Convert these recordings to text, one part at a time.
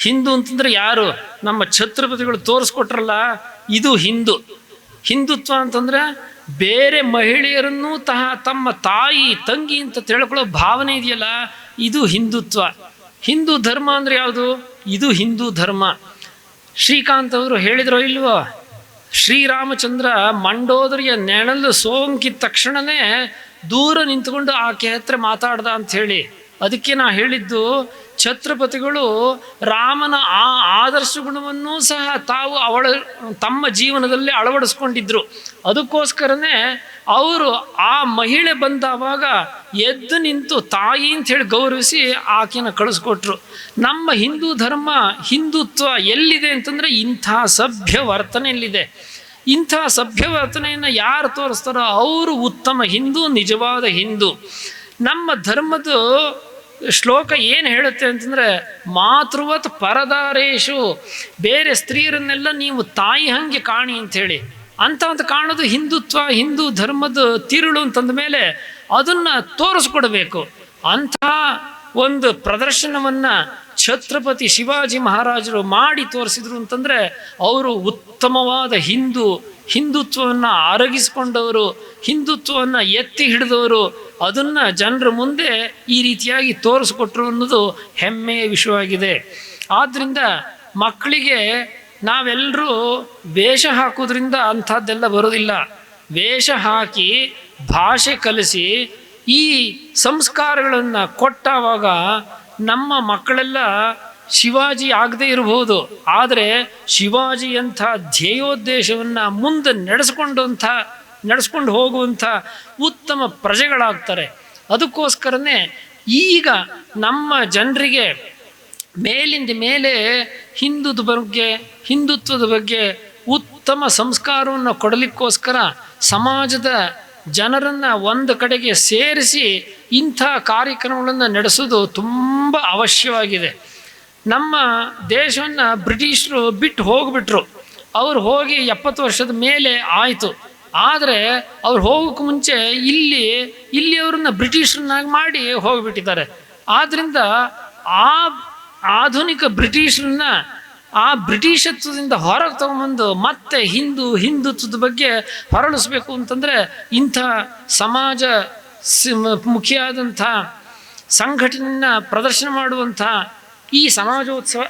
ಹಿಂದೂ ಅಂತಂದ್ರೆ ಯಾರು? ನಮ್ಮ ಛತ್ರಪತಿಗಳು ತೋರಿಸ್ಕೊಟ್ರಲ್ಲ, ಇದು ಹಿಂದುತ್ವ ಅಂತಂದ್ರೆ ಬೇರೆ ಮಹಿಳೆಯರನ್ನೂ ತಮ್ಮ ತಾಯಿ ತಂಗಿ ಅಂತ ತಿಳ್ಕೊಳ್ಳೋ ಭಾವನೆ ಇದೆಯಲ್ಲ, ಇದು ಹಿಂದುತ್ವ. ಹಿಂದೂ ಧರ್ಮ ಅಂದ್ರೆ ಯಾವುದು? ಇದು ಹಿಂದೂ ಧರ್ಮ. ಶ್ರೀಕಾಂತ್ ಅವರು ಹೇಳಿದ್ರೋ ಇಲ್ವೋ, ಶ್ರೀರಾಮಚಂದ್ರ ಮಂಡೋದರಿಯ ನೆಣಲು ಸೋಂಕಿದ ತಕ್ಷಣವೇ ದೂರ ನಿಂತ್ಕೊಂಡು ಆಕೆ ಹತ್ರ ಮಾತಾಡ್ದ ಅಂಥೇಳಿ. ಅದಕ್ಕೆ ನಾ ಹೇಳಿದ್ದು, ಛತ್ರಪತಿಗಳು ರಾಮನ ಆ ಆದರ್ಶ ಗುಣವನ್ನೂ ಸಹ ತಾವು ತಮ್ಮ ಜೀವನದಲ್ಲಿ ಅಳವಡಿಸ್ಕೊಂಡಿದ್ರು. ಅದಕ್ಕೋಸ್ಕರನೇ ಅವರು ಆ ಮಹಿಳೆ ಬಂದವಾಗ ಎದ್ದು ನಿಂತು ತಾಯಿ ಅಂಥೇಳಿ ಗೌರವಿಸಿ ಆಕೆನ ಕಳಿಸ್ಕೊಟ್ರು. ನಮ್ಮ ಹಿಂದೂ ಧರ್ಮ ಹಿಂದುತ್ವ ಎಲ್ಲಿದೆ ಅಂತಂದರೆ ಇಂಥ ಸಭ್ಯ ವರ್ತನೆಯಲ್ಲಿದೆ. ಇಂಥ ಸಭ್ಯ ವರ್ತನೆಯನ್ನು ಯಾರು ತೋರಿಸ್ತಾರೋ ಅವರು ಉತ್ತಮ ಹಿಂದೂ, ನಿಜವಾದ ಹಿಂದೂ. ನಮ್ಮ ಧರ್ಮದ ಶ್ಲೋಕ ಏನು ಹೇಳುತ್ತೆ ಅಂತಂದರೆ, ಮಾತೃವತ್ ಪರದಾರೇಶು, ಬೇರೆ ಸ್ತ್ರೀಯರನ್ನೆಲ್ಲ ನೀವು ತಾಯಿ ಹಂಗೆ ಕಾಣಿ ಅಂಥೇಳಿ. ಅಂತ ಕಾಣೋದು ಹಿಂದುತ್ವ, ಹಿಂದೂ ಧರ್ಮದ ತಿರುಳು ಅಂತಂದ ಮೇಲೆ ಅದನ್ನು ತೋರಿಸ್ಕೊಡ್ಬೇಕು. ಅಂಥ ಒಂದು ಪ್ರದರ್ಶನವನ್ನು ಛತ್ರಪತಿ ಶಿವಾಜಿ ಮಹಾರಾಜರು ಮಾಡಿ ತೋರಿಸಿದ್ರು ಅಂತಂದರೆ ಅವರು ಉತ್ತಮವಾದ ಹಿಂದುತ್ವವನ್ನು ಅರಗಿಸ್ಕೊಂಡವರು, ಹಿಂದುತ್ವವನ್ನು ಎತ್ತಿ ಹಿಡಿದವರು. ಅದನ್ನು ಜನರ ಮುಂದೆ ಈ ರೀತಿಯಾಗಿ ತೋರಿಸ್ಕೊಟ್ರು ಅನ್ನೋದು ಹೆಮ್ಮೆಯ ವಿಷಯವಾಗಿದೆ. ಆದ್ದರಿಂದ ಮಕ್ಕಳಿಗೆ ನಾವೆಲ್ಲರೂ ವೇಷ ಹಾಕೋದ್ರಿಂದ ಅಂಥದ್ದೆಲ್ಲ ಬರೋದಿಲ್ಲ. ವೇಷ ಹಾಕಿ ಭಾಷೆ ಕಲಿಸಿ ಈ ಸಂಸ್ಕಾರಗಳನ್ನು ಕೊಟ್ಟಾಗ ನಮ್ಮ ಮಕ್ಕಳೆಲ್ಲ ಶಿವಾಜಿ ಆಗದೇ ಇರಬಹುದು, ಆದರೆ ಶಿವಾಜಿಯಂಥ ಧ್ಯೇಯೋದ್ದೇಶವನ್ನು ಮುಂದೆ ನಡೆಸ್ಕೊಂಡು ಹೋಗುವಂಥ ಉತ್ತಮ ಪ್ರಜೆಗಳಾಗ್ತಾರೆ. ಅದಕ್ಕೋಸ್ಕರನೇ ಈಗ ನಮ್ಮ ಜನರಿಗೆ ಮೇಲಿಂದ ಮೇಲೆ ಹಿಂದುತ್ವದ ಬಗ್ಗೆ ಉತ್ತಮ ಸಂಸ್ಕಾರವನ್ನು ಕೊಡಲಿಕ್ಕೋಸ್ಕರ ಸಮಾಜದ ಜನರನ್ನು ಒಂದು ಕಡೆಗೆ ಸೇರಿಸಿ ಇಂಥ ಕಾರ್ಯಕ್ರಮಗಳನ್ನು ನಡೆಸೋದು ತುಂಬ ಅವಶ್ಯವಾಗಿದೆ. ನಮ್ಮ ದೇಶವನ್ನು ಬ್ರಿಟಿಷರು ಬಿಟ್ಟು ಹೋಗಿಬಿಟ್ರು. ಅವ್ರು ಹೋಗಿ 70 ವರ್ಷದ ಮೇಲೆ ಆಯಿತು. ಆದರೆ ಅವ್ರು ಹೋಗೋಕ್ಕೆ ಮುಂಚೆ ಇಲ್ಲಿ ಅವ್ರನ್ನ ಬ್ರಿಟಿಷರನ್ನಾಗಿ ಮಾಡಿ ಹೋಗಿಬಿಟ್ಟಿದ್ದಾರೆ. ಆದ್ದರಿಂದ ಆ ಆಧುನಿಕ ಬ್ರಿಟಿಷರನ್ನ ಆ ಬ್ರಿಟಿಷತ್ವದಿಂದ ಹೊರಗೆ ತಗೊಂಬಂದು ಮತ್ತೆ ಹಿಂದುತ್ವದ ಬಗ್ಗೆ ಹೊರಳಿಸ್ಬೇಕು ಅಂತಂದರೆ ಇಂಥ ಸಮಾಜ ಮುಖಿಯಾದಂಥ ಸಂಘಟನೆಯನ್ನು ಪ್ರದರ್ಶನ ಮಾಡುವಂಥ ಈ ಸಮಾಜೋತ್ಸವ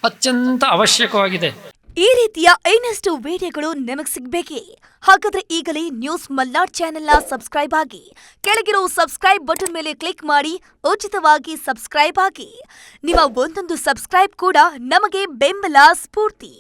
ಅತ್ಯಂತ ಅವಶ್ಯಕವಾಗಿದೆ. ಈ ರೀತಿಯ ಇನ್ನಷ್ಟು ವಿಡಿಯೋಗಳು ನಿಮಗೆ ಸಿಗಬೇಕೇ? ಹಾಗಾದ್ರೆ ಈಗಲೇ ನ್ಯೂಸ್ ಮಲ್ನಾಡ್ ಚಾನೆಲ್ನ ಸಬ್ಸ್ಕ್ರೈಬ್ ಆಗಿ, ಕೆಳಗಿರೋ ಸಬ್ಸ್ಕ್ರೈಬ್ ಬಟನ್ ಮೇಲೆ ಕ್ಲಿಕ್ ಮಾಡಿ ಉಚಿತವಾಗಿ ಸಬ್ಸ್ಕ್ರೈಬ್ ಆಗಿ. ನಿಮ್ಮ ಒಂದೊಂದು ಸಬ್ಸ್ಕ್ರೈಬ್ ಕೂಡ ನಮಗೆ ಬೆಂಬಲ, ಸ್ಫೂರ್ತಿ.